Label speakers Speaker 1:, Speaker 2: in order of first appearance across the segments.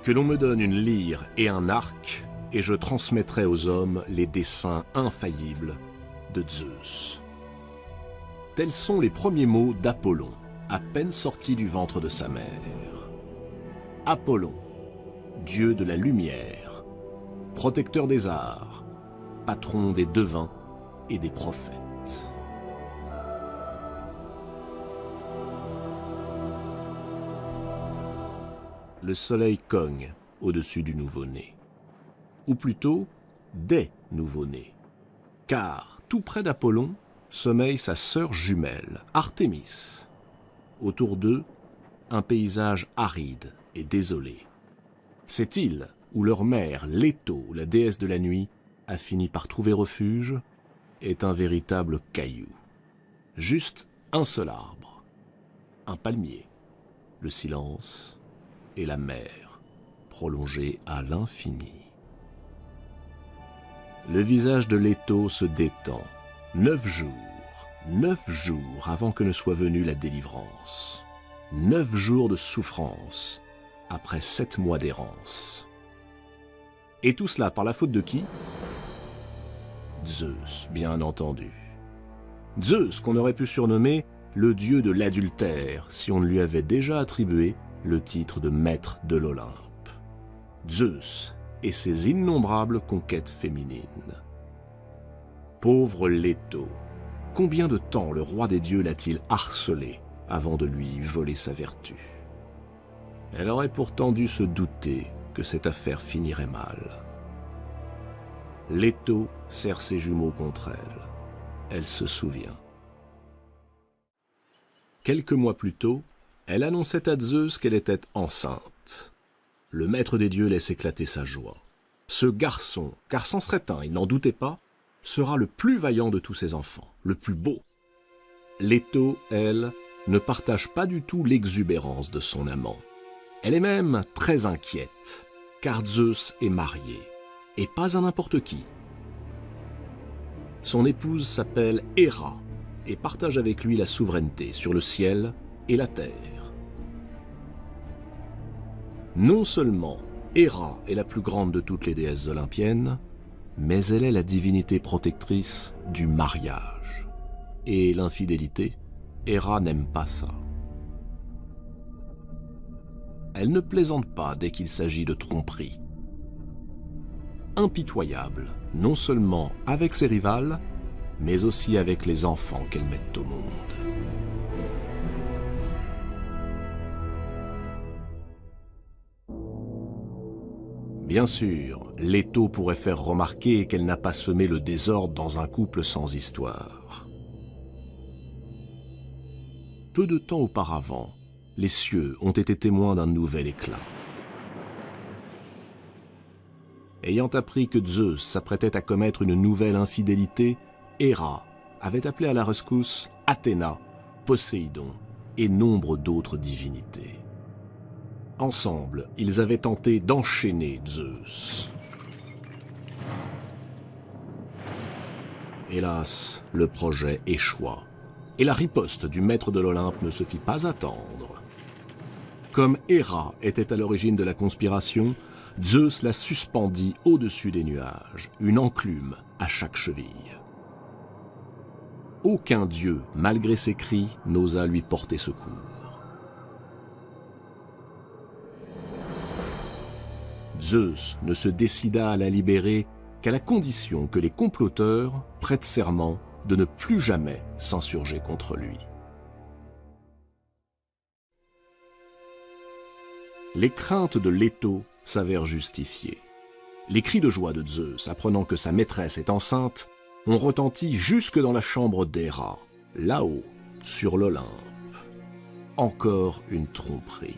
Speaker 1: Que l'on me donne une lyre et un arc, et je transmettrai aux hommes les desseins infaillibles de Zeus. Tels sont les premiers mots d'Apollon, à peine sorti du ventre de sa mère. Apollon, dieu de la lumière, protecteur des arts, patron des devins et des prophètes. Le soleil cogne au-dessus du nouveau-né. Ou plutôt, des nouveau-nés. Car, tout près d'Apollon, sommeille sa sœur jumelle, Artémis. Autour d'eux, un paysage aride et désolé. Cette île où leur mère, Leto, la déesse de la nuit, a fini par trouver refuge, est un véritable caillou. Juste un seul arbre, un palmier, le silence et la mer, prolongée à l'infini. Le visage de Leto se détend. 9 jours avant que ne soit venue la délivrance. 9 jours de souffrance, après 7 mois d'errance. Et tout cela par la faute de qui? Zeus, bien entendu. Zeus, qu'on aurait pu surnommer le dieu de l'adultère, si on ne lui avait déjà attribué le titre de maître de l'Olympe. Zeus et ses innombrables conquêtes féminines. Pauvre Leto, combien de temps le roi des dieux l'a-t-il harcelé avant de lui voler sa vertu? Elle aurait pourtant dû se douter que cette affaire finirait mal. Leto serre ses jumeaux contre elle. Elle se souvient. Quelques mois plus tôt, elle annonçait à Zeus qu'elle était enceinte. Le maître des dieux laisse éclater sa joie. Ce garçon, car c'en serait un, il n'en doutait pas, sera le plus vaillant de tous ses enfants, le plus beau. Leto, elle, ne partage pas du tout l'exubérance de son amant. Elle est même très inquiète, car Zeus est marié, et pas à n'importe qui. Son épouse s'appelle Héra, et partage avec lui la souveraineté sur le ciel et la terre. Non seulement Héra est la plus grande de toutes les déesses olympiennes, mais elle est la divinité protectrice du mariage. Et l'infidélité, Héra n'aime pas ça. Elle ne plaisante pas dès qu'il s'agit de tromperie. Impitoyable, non seulement avec ses rivales, mais aussi avec les enfants qu'elle met au monde. Bien sûr, Leto pourrait faire remarquer qu'elle n'a pas semé le désordre dans un couple sans histoire. Peu de temps auparavant, les cieux ont été témoins d'un nouvel éclat. Ayant appris que Zeus s'apprêtait à commettre une nouvelle infidélité, Héra avait appelé à la rescousse Athéna, Poséidon et nombre d'autres divinités. Ensemble, ils avaient tenté d'enchaîner Zeus. Hélas, le projet échoua, et la riposte du maître de l'Olympe ne se fit pas attendre. Comme Héra était à l'origine de la conspiration, Zeus la suspendit au-dessus des nuages, une enclume à chaque cheville. Aucun dieu, malgré ses cris, n'osa lui porter secours. Zeus ne se décida à la libérer qu'à la condition que les comploteurs prêtent serment de ne plus jamais s'insurger contre lui. Les craintes de Leto s'avèrent justifiées. Les cris de joie de Zeus, apprenant que sa maîtresse est enceinte, ont retenti jusque dans la chambre d'Héra, là-haut, sur l'Olympe. Encore une tromperie.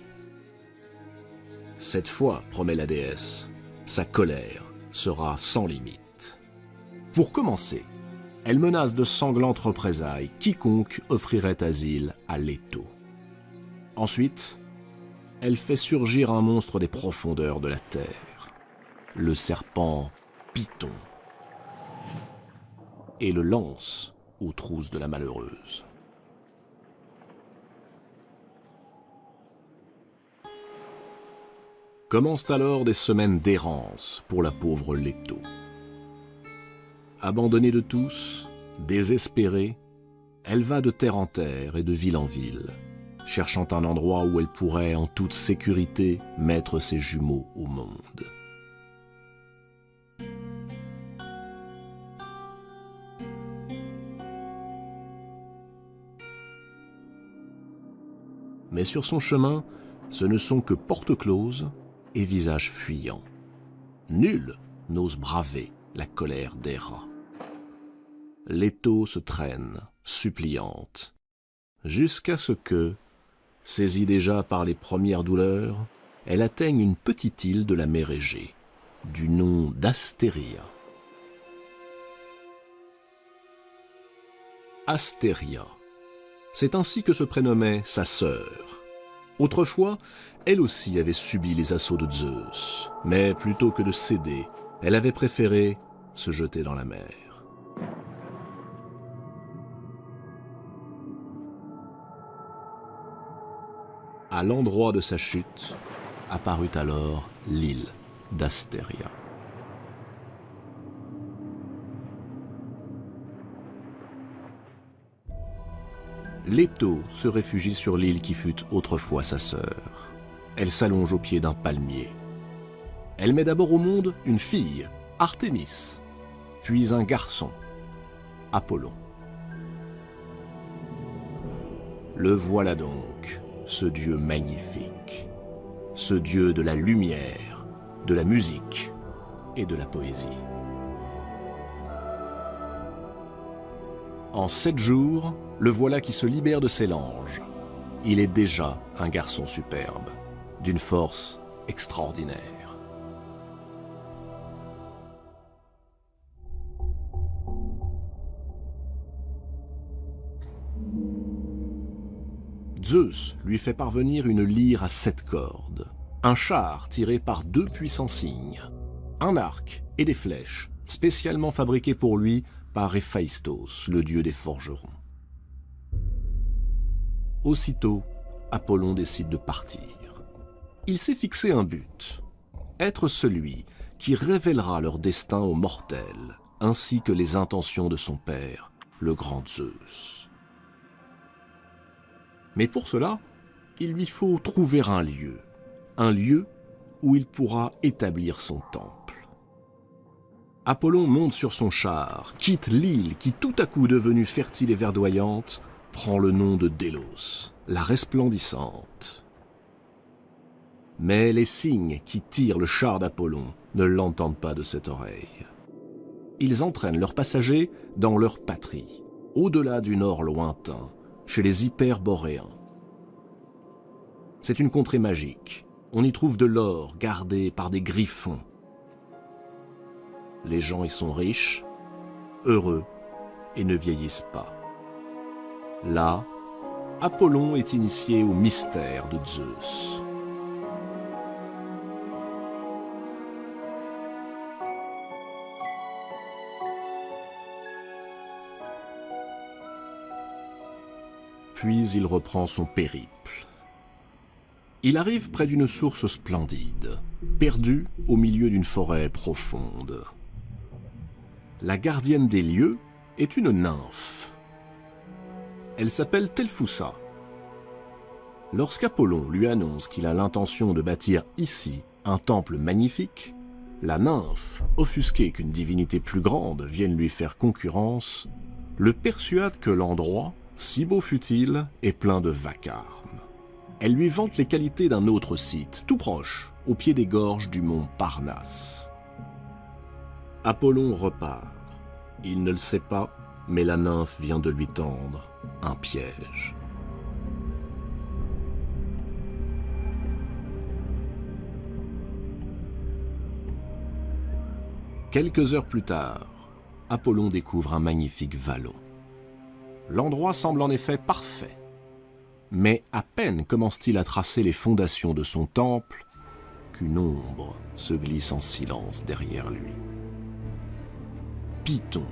Speaker 1: Cette fois, promet la déesse, sa colère sera sans limite. Pour commencer, elle menace de sanglantes représailles quiconque offrirait asile à Leto. Ensuite, elle fait surgir un monstre des profondeurs de la terre, le serpent Python, et le lance aux trousses de la malheureuse. Commencent alors des semaines d'errance pour la pauvre Leto. Abandonnée de tous, désespérée, elle va de terre en terre et de ville en ville, cherchant un endroit où elle pourrait, en toute sécurité, mettre ses jumeaux au monde. Mais sur son chemin, ce ne sont que portes closes et visages fuyants. Nul n'ose braver la colère d'Héra. Leto se traîne, suppliante, jusqu'à ce que, saisie déjà par les premières douleurs, elle atteigne une petite île de la mer Égée, du nom d'Astéria. Astéria, c'est ainsi que se prénommait sa sœur. Autrefois, elle aussi avait subi les assauts de Zeus, mais plutôt que de céder, elle avait préféré se jeter dans la mer. À l'endroit de sa chute, apparut alors l'île d'Astéria. Leto se réfugie sur l'île qui fut autrefois sa sœur. Elle s'allonge au pied d'un palmier. Elle met d'abord au monde une fille, Artémis, puis un garçon, Apollon. Le voilà donc, ce dieu magnifique, ce dieu de la lumière, de la musique et de la poésie. En 7 jours, le voilà qui se libère de ses langes. Il est déjà un garçon superbe, d'une force extraordinaire. Zeus lui fait parvenir une lyre à 7 cordes, un char tiré par 2 puissants cygnes, un arc et des flèches spécialement fabriqués pour lui par Héphaïstos, le dieu des forgerons. Aussitôt, Apollon décide de partir. Il s'est fixé un but, être celui qui révélera leur destin aux mortels, ainsi que les intentions de son père, le grand Zeus. Mais pour cela, il lui faut trouver un lieu où il pourra établir son temple. Apollon monte sur son char, quitte l'île qui, tout à coup devenue fertile et verdoyante, prend le nom de Délos, la resplendissante. Mais les cygnes qui tirent le char d'Apollon ne l'entendent pas de cette oreille. Ils entraînent leurs passagers dans leur patrie, au-delà du nord lointain, chez les Hyperboréens. C'est une contrée magique. On y trouve de l'or gardé par des griffons. Les gens y sont riches, heureux et ne vieillissent pas. Là, Apollon est initié au mystère de Zeus. Puis il reprend son périple. Il arrive près d'une source splendide, perdue au milieu d'une forêt profonde. La gardienne des lieux est une nymphe. Elle s'appelle Telphusa. Lorsqu'Apollon lui annonce qu'il a l'intention de bâtir ici un temple magnifique, la nymphe, offusquée qu'une divinité plus grande vienne lui faire concurrence, le persuade que l'endroit, si beau fût-il, est plein de vacarme. Elle lui vante les qualités d'un autre site, tout proche, au pied des gorges du mont Parnasse. Apollon repart. Il ne le sait pas, mais la nymphe vient de lui tendre un piège. Quelques heures plus tard, Apollon découvre un magnifique vallon. L'endroit semble en effet parfait. Mais à peine commence-t-il à tracer les fondations de son temple qu'une ombre se glisse en silence derrière lui. Python,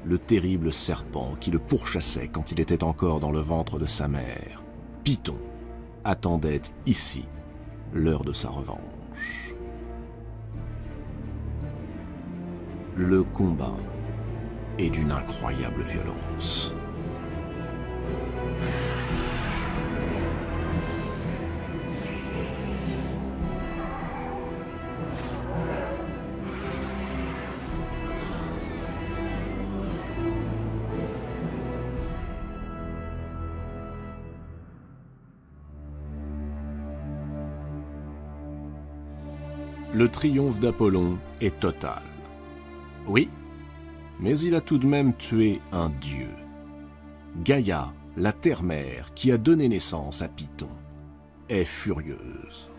Speaker 1: le terrible serpent qui le pourchassait quand il était encore dans le ventre de sa mère, Python attendait ici l'heure de sa revanche. blanche. Le combat est d'une incroyable violence. Le triomphe d'Apollon est total. Oui, mais il a tout de même tué un dieu. Gaïa, la terre-mère qui a donné naissance à Python, est furieuse.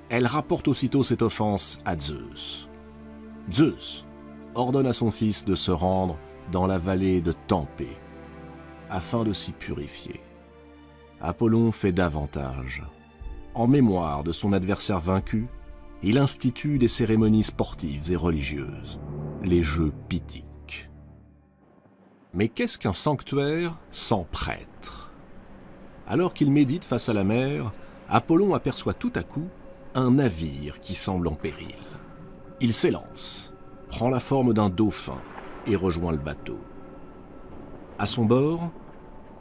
Speaker 1: Elle rapporte aussitôt cette offense à Zeus. Zeus ordonne à son fils de se rendre dans la vallée de Tempée, afin de s'y purifier. Apollon fait davantage. En mémoire de son adversaire vaincu, il institue des cérémonies sportives et religieuses, les Jeux Pythiques. Mais qu'est-ce qu'un sanctuaire sans prêtre? Alors qu'il médite face à la mer, Apollon aperçoit tout à coup un navire qui semble en péril. Il s'élance, prend la forme d'un dauphin et rejoint le bateau. À son bord,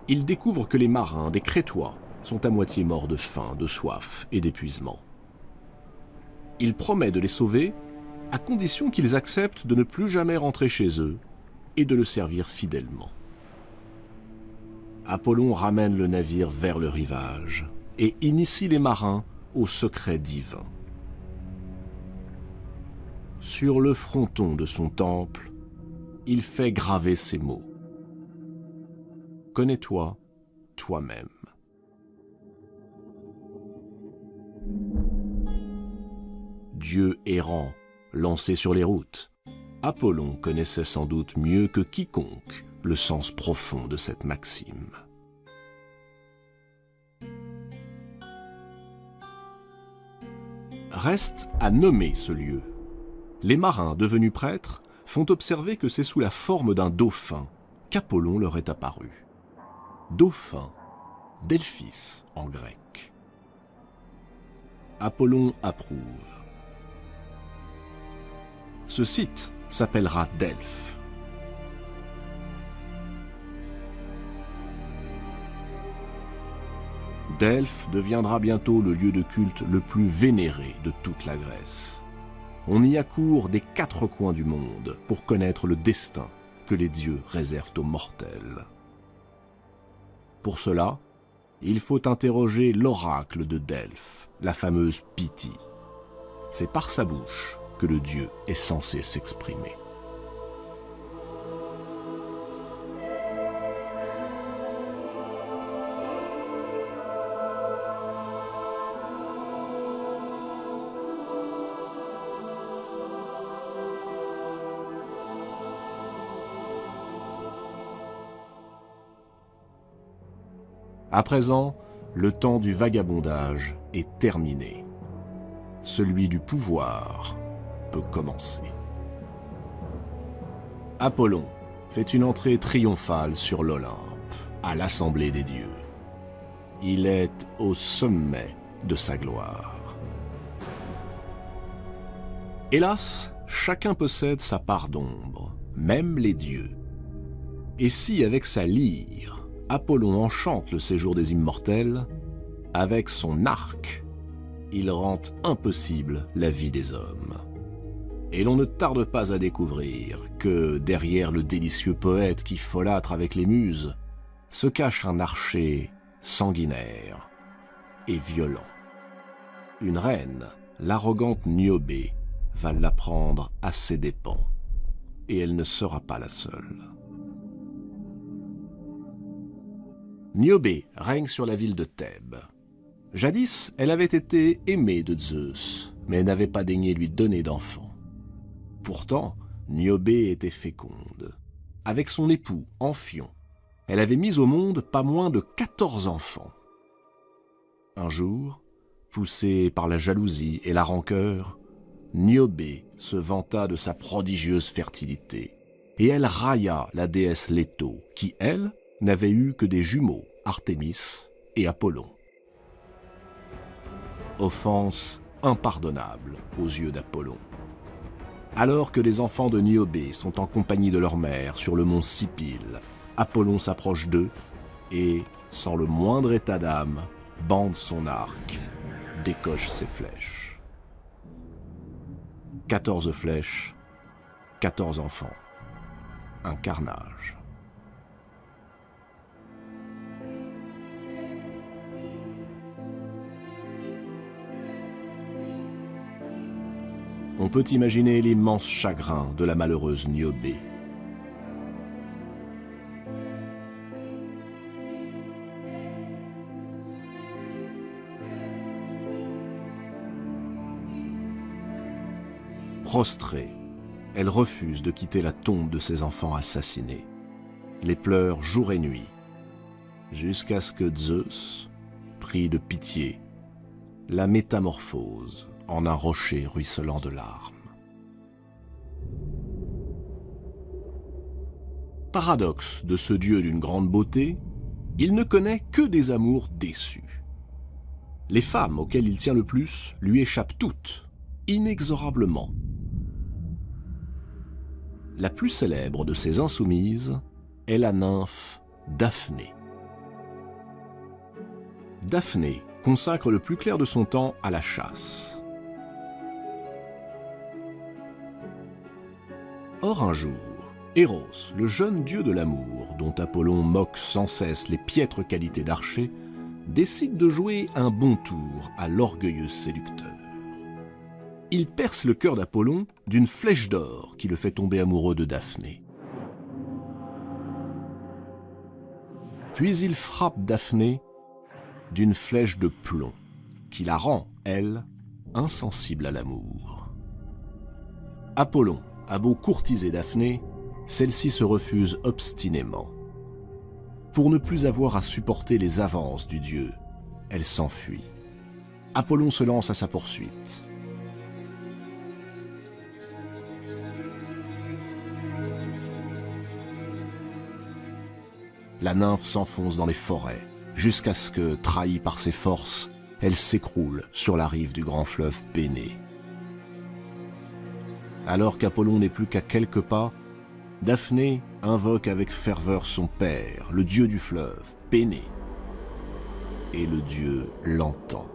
Speaker 1: il découvre que les marins des Crétois sont à moitié morts de faim, de soif et d'épuisement. Il promet de les sauver à condition qu'ils acceptent de ne plus jamais rentrer chez eux et de le servir fidèlement. Apollon ramène le navire vers le rivage et initie les marins au secret divin. Sur le fronton de son temple, il fait graver ces mots. Connais-toi toi-même. Dieu errant, lancé sur les routes, Apollon connaissait sans doute mieux que quiconque le sens profond de cette maxime. Reste à nommer ce lieu. Les marins devenus prêtres font observer que c'est sous la forme d'un dauphin qu'Apollon leur est apparu. Dauphin, Delphis en grec. Apollon approuve. Ce site s'appellera Delphes. Delphes deviendra bientôt le lieu de culte le plus vénéré de toute la Grèce. On y accourt des 4 coins du monde pour connaître le destin que les dieux réservent aux mortels. Pour cela, il faut interroger l'oracle de Delphes, la fameuse Pythie. C'est par sa bouche que le dieu est censé s'exprimer. À présent, le temps du vagabondage est terminé. Celui du pouvoir peut commencer. Apollon fait une entrée triomphale sur l'Olympe, à l'assemblée des dieux. Il est au sommet de sa gloire. Hélas, chacun possède sa part d'ombre, même les dieux. Et si, avec sa lyre, Apollon enchante le séjour des immortels, avec son arc, il rend impossible la vie des hommes. Et l'on ne tarde pas à découvrir que, derrière le délicieux poète qui folâtre avec les muses, se cache un archer sanguinaire et violent. Une reine, l'arrogante Niobé, va l'apprendre à ses dépens, et elle ne sera pas la seule. Niobé règne sur la ville de Thèbes. Jadis, elle avait été aimée de Zeus, mais n'avait pas daigné lui donner d'enfant. Pourtant, Niobé était féconde. Avec son époux, Amphion, elle avait mis au monde pas moins de 14 enfants. Un jour, poussée par la jalousie et la rancœur, Niobé se vanta de sa prodigieuse fertilité, et elle railla la déesse Leto, qui, elle, n'avait eu que des jumeaux, Artémis et Apollon. Offense impardonnable aux yeux d'Apollon. Alors que les enfants de Niobé sont en compagnie de leur mère sur le mont Sipyle, Apollon s'approche d'eux et, sans le moindre état d'âme, bande son arc, décoche ses flèches. 14 flèches, 14 enfants. Un carnage. On peut imaginer l'immense chagrin de la malheureuse Niobé. Prostrée, elle refuse de quitter la tombe de ses enfants assassinés. Les pleure jour et nuit, jusqu'à ce que Zeus, pris de pitié, la métamorphose en un rocher ruisselant de larmes. Paradoxe de ce dieu d'une grande beauté, il ne connaît que des amours déçus. Les femmes auxquelles il tient le plus lui échappent toutes, inexorablement. La plus célèbre de ces insoumises est la nymphe Daphné. Daphné consacre le plus clair de son temps à la chasse. Or un jour, Eros, le jeune dieu de l'amour, dont Apollon moque sans cesse les piètres qualités d'archer, décide de jouer un bon tour à l'orgueilleux séducteur. Il perce le cœur d'Apollon d'une flèche d'or qui le fait tomber amoureux de Daphné. Puis il frappe Daphné d'une flèche de plomb qui la rend, elle, insensible à l'amour. Apollon a beau courtiser Daphné, celle-ci se refuse obstinément. Pour ne plus avoir à supporter les avances du dieu, elle s'enfuit. Apollon se lance à sa poursuite. La nymphe s'enfonce dans les forêts, jusqu'à ce que, trahie par ses forces, elle s'écroule sur la rive du grand fleuve Pénée. Alors qu'Apollon n'est plus qu'à quelques pas, Daphné invoque avec ferveur son père, le dieu du fleuve, Pénée. Et le dieu l'entend.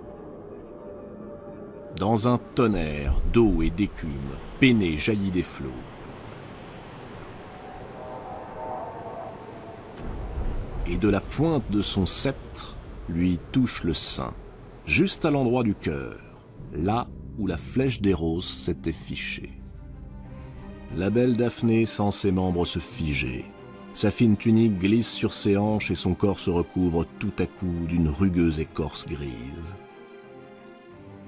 Speaker 1: Dans un tonnerre d'eau et d'écume, Pénée jaillit des flots. Et de la pointe de son sceptre lui touche le sein, juste à l'endroit du cœur, là où la flèche d'Eros s'était fichée. La belle Daphné sent ses membres se figer. Sa fine tunique glisse sur ses hanches et son corps se recouvre tout à coup d'une rugueuse écorce grise.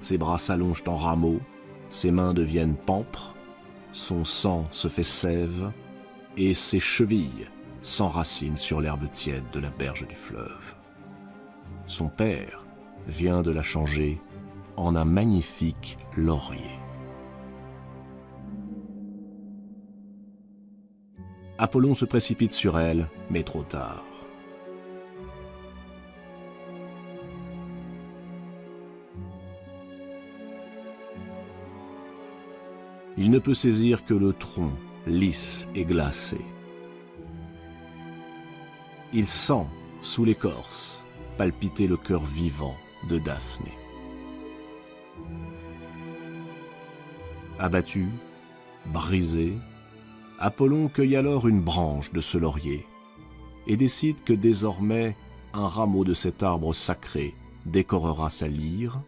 Speaker 1: Ses bras s'allongent en rameaux, ses mains deviennent pampres, son sang se fait sève et ses chevilles s'enracinent sur l'herbe tiède de la berge du fleuve. Son père vient de la changer en un magnifique laurier. Apollon se précipite sur elle, mais trop tard. Il ne peut saisir que le tronc, lisse et glacé. Il sent, sous l'écorce, palpiter le cœur vivant de Daphné. Abattu, brisé, Apollon cueille alors une branche de ce laurier et décide que désormais un rameau de cet arbre sacré décorera sa lyre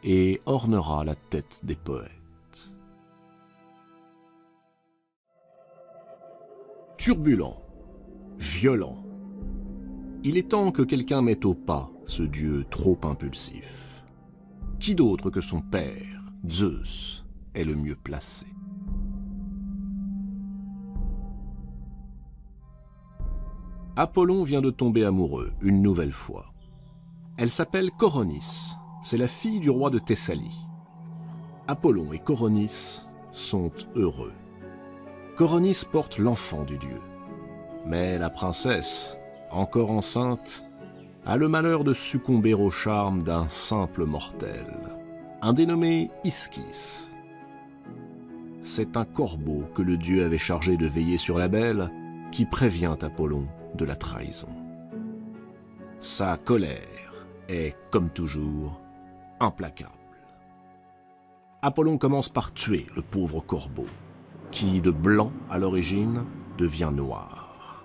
Speaker 1: et ornera la tête des poètes. Turbulent, violent, il est temps que quelqu'un mette au pas ce dieu trop impulsif. Qui d'autre que son père, Zeus, est le mieux placé? Apollon vient de tomber amoureux une nouvelle fois. Elle s'appelle Coronis, c'est la fille du roi de Thessalie. Apollon et Coronis sont heureux. Coronis porte l'enfant du dieu. Mais la princesse, encore enceinte, a le malheur de succomber au charme d'un simple mortel. un dénommé Ischys. C'est un corbeau que le dieu avait chargé de veiller sur la belle qui prévient Apollon de la trahison. Sa colère est, comme toujours, implacable. Apollon commence par tuer le pauvre corbeau, qui, de blanc à l'origine, devient noir.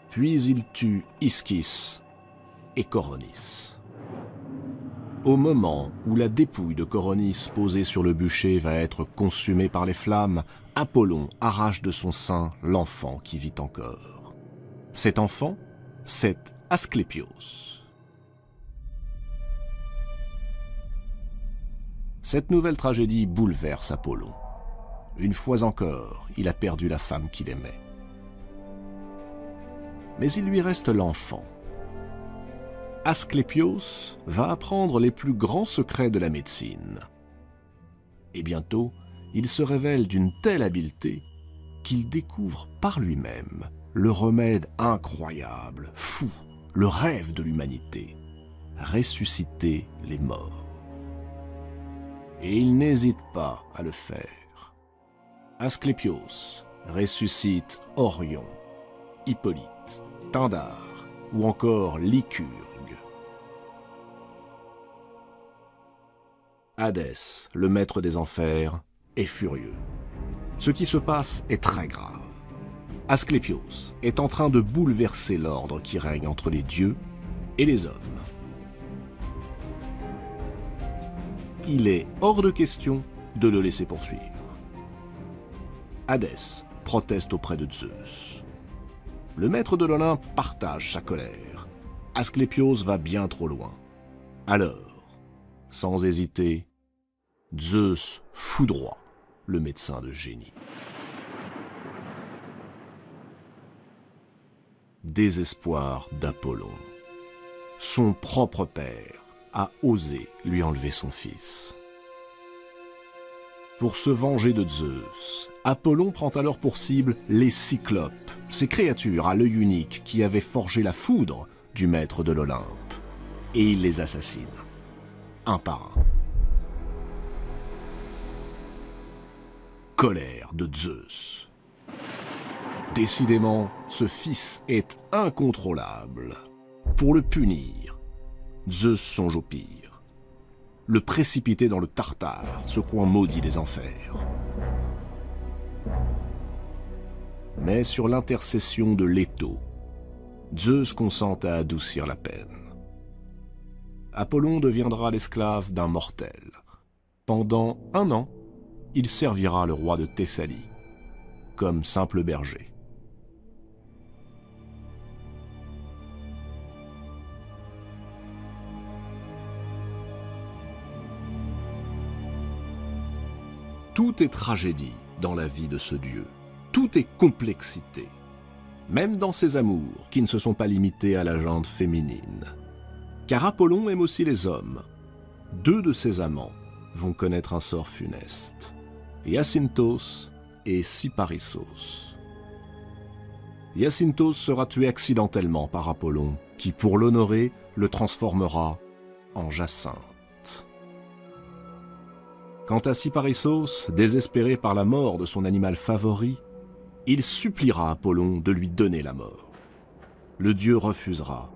Speaker 1: Puis il tue Ischys et Coronis. Au moment où la dépouille de Coronis posée sur le bûcher va être consumée par les flammes, Apollon arrache de son sein l'enfant qui vit encore. Cet enfant, c'est Asclépios. Cette nouvelle tragédie bouleverse Apollon. Une fois encore, il a perdu la femme qu'il aimait. Mais il lui reste l'enfant. Asclépios va apprendre les plus grands secrets de la médecine. Et bientôt, il se révèle d'une telle habileté qu'il découvre par lui-même le remède incroyable, fou, le rêve de l'humanité, ressusciter les morts. Et il n'hésite pas à le faire. Asclépios ressuscite Orion, Hippolyte, Pindare ou encore Lycurgue. Hadès, le maître des enfers, est furieux. Ce qui se passe est très grave. Asclépios est en train de bouleverser l'ordre qui règne entre les dieux et les hommes. Il est hors de question de le laisser poursuivre. Hadès proteste auprès de Zeus. Le maître de l'Olympe partage sa colère. Asclépios va bien trop loin. Alors, sans hésiter, Zeus foudroie le médecin de génie. Désespoir d'Apollon. Son propre père a osé lui enlever son fils. Pour se venger de Zeus, Apollon prend alors pour cible les Cyclopes, ces créatures à l'œil unique qui avaient forgé la foudre du maître de l'Olympe, et il les assassine, un par un. Colère de Zeus. Décidément, ce fils est incontrôlable. Pour le punir, Zeus songe au pire. Le précipiter dans le Tartare, ce coin maudit des enfers. Mais sur l'intercession de Leto, Zeus consent à adoucir la peine. Apollon deviendra l'esclave d'un mortel. Pendant 1 an, il servira le roi de Thessalie, comme simple berger. Tout est tragédie dans la vie de ce dieu. Tout est complexité. Même dans ses amours, qui ne se sont pas limités à la gente féminine. Car Apollon aime aussi les hommes. 2 de ses amants vont connaître un sort funeste. Hyacinthe et Cyparissos. Hyacinthe sera tué accidentellement par Apollon, qui, pour l'honorer, le transformera en Jacinthe. Quant à Cyparissos, désespéré par la mort de son animal favori, il suppliera Apollon de lui donner la mort. Le dieu refusera,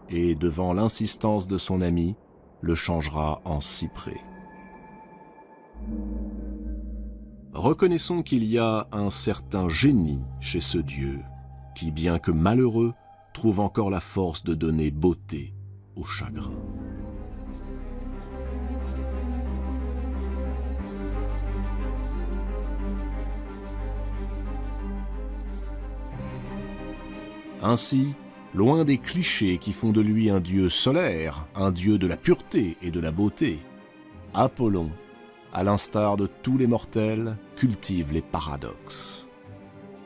Speaker 1: et devant l'insistance de son ami, le changera en cyprès. Reconnaissons qu'il y a un certain génie chez ce dieu, qui, bien que malheureux, trouve encore la force de donner beauté au chagrin. Ainsi, loin des clichés qui font de lui un dieu solaire, un dieu de la pureté et de la beauté, Apollon, à l'instar de tous les mortels, cultive les paradoxes.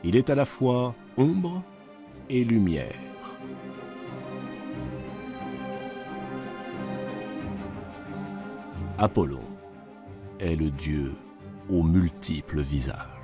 Speaker 1: Il est à la fois ombre et lumière. Apollon est le dieu aux multiples visages.